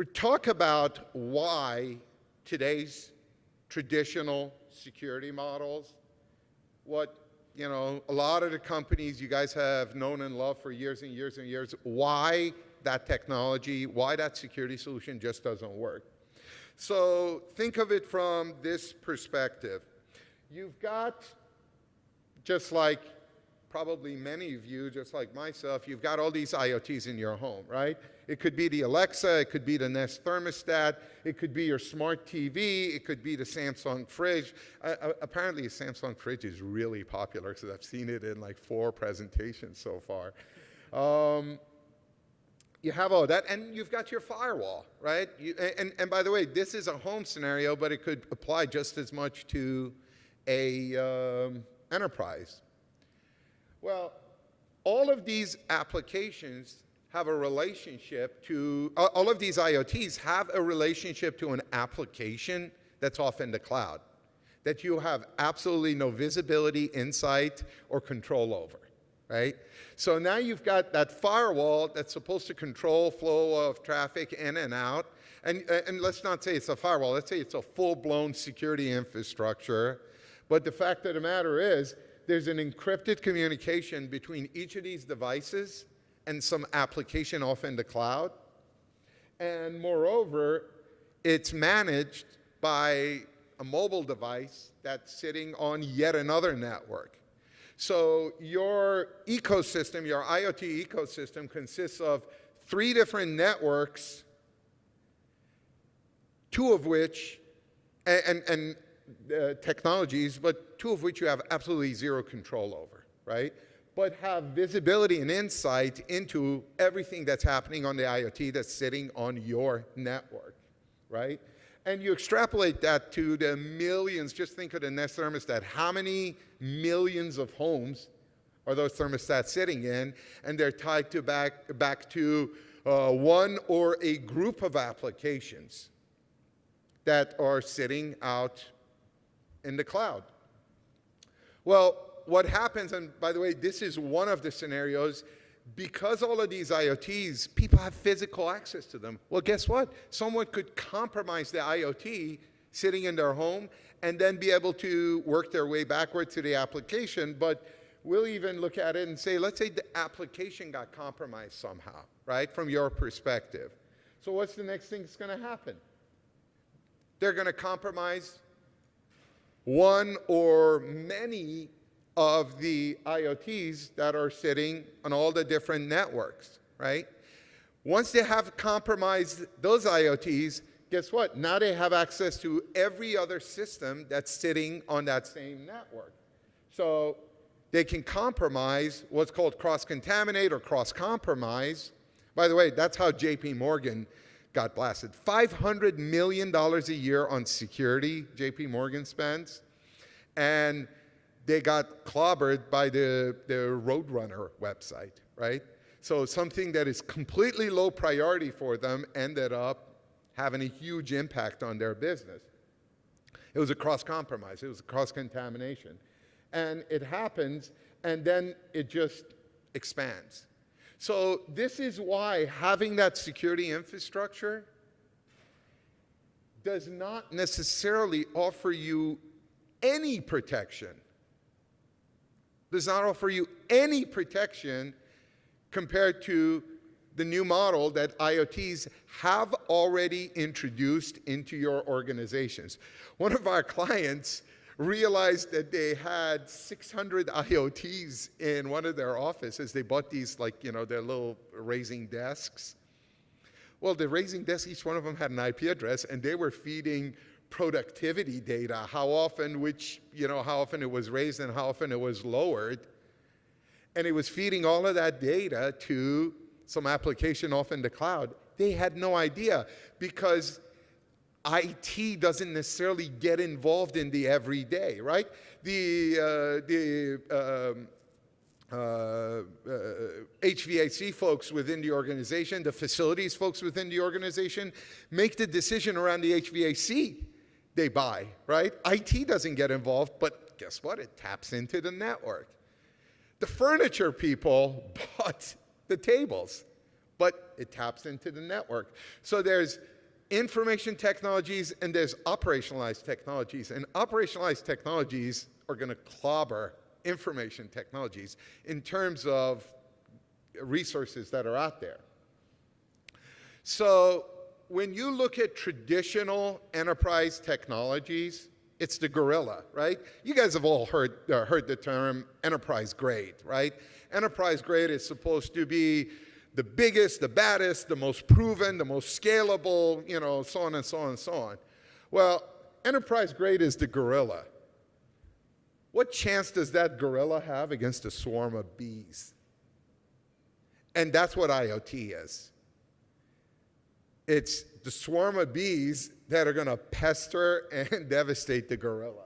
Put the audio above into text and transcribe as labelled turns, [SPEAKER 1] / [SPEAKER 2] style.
[SPEAKER 1] We talk about why today's traditional security models, what, a lot of the companies you guys have known and loved for years and years and years, why that technology, why that security solution just doesn't work. So think of it from this perspective. You've got, just like probably many of you, just like myself, you've got all these IoTs in your home, right? It could be the Alexa, it could be the Nest Thermostat, it could be your smart TV, it could be the Samsung fridge. Apparently a Samsung fridge is really popular because I've seen it in like 4 presentations so far. You have all that, and you've got your firewall, right? And by the way, this is a home scenario, but it could apply just as much to a enterprise. Well, all of these applications have a relationship to, all of these IoTs have a relationship to an application that's off in the cloud, that you have absolutely no visibility, insight, or control over, right? So now you've got that firewall that's supposed to control flow of traffic in and out. And let's not say it's a firewall, let's say it's a full-blown security infrastructure. But the fact of the matter is, there's an encrypted communication between each of these devices and some application off in the cloud. And moreover, it's managed by a mobile device that's sitting on yet another network. So your ecosystem, your IoT ecosystem, consists of 3 different networks, 2 of which, technologies, but 2 of which you have absolutely 0 control over, right? But have visibility and insight into everything that's happening on the IoT that's sitting on your network, right? And you extrapolate that to the millions, just think of the Nest Thermostat. How many millions of homes are those thermostats sitting in? And they're tied to back to one or a group of applications that are sitting out in the cloud. Well, what happens, and by the way, this is one of the scenarios, because all of these IoTs, people have physical access to them. Well, guess what? Someone could compromise the IoT sitting in their home and then be able to work their way backward to the application. But we'll even look at it and say, let's say the application got compromised somehow, right, from your perspective. So what's the next thing that's going to happen? They're going to compromise one or many of the IoTs that are sitting on all the different networks, right? Once they have compromised those IoTs, guess what? Now they have access to every other system that's sitting on that same network. So they can compromise what's called cross-contaminate or cross-compromise. By the way, that's how JP Morgan got blasted. $500 million a year on security JP Morgan spends. And they got clobbered by the Roadrunner website, right? So something that is completely low priority for them ended up having a huge impact on their business. It was a cross-compromise. It was a cross-contamination. And it happens, and then it just expands. So this is why having that security infrastructure does not necessarily offer you any protection. Does not offer you any protection compared to the new model that IoTs have already introduced into your organizations. One of our clients realized that they had 600 IoTs in one of their offices. They bought these, like, their little raising desks. Well, the raising desks, each one of them had an IP address, and they were feeding productivity data, how often it was raised and how often it was lowered. And it was feeding all of that data to some application off in the cloud. They had no idea because IT doesn't necessarily get involved in the everyday, right? The HVAC folks within the organization, the facilities folks within the organization make the decision around the HVAC they buy, right? IT doesn't get involved, but guess what? It taps into the network. The furniture people bought the tables. but it taps into the network. So there's information technologies and there's operationalized technologies. And operationalized technologies are going to clobber information technologies in terms of resources that are out there. So when you look at traditional enterprise technologies, it's the gorilla, right? You guys have all heard the term enterprise grade, right? Enterprise grade is supposed to be the biggest, the baddest, the most proven, the most scalable, you know, so on and so on and so on. Well, enterprise grade is the gorilla. What chance does that gorilla have against a swarm of bees? And that's what IoT is. It's the swarm of bees that are going to pester and devastate the gorilla.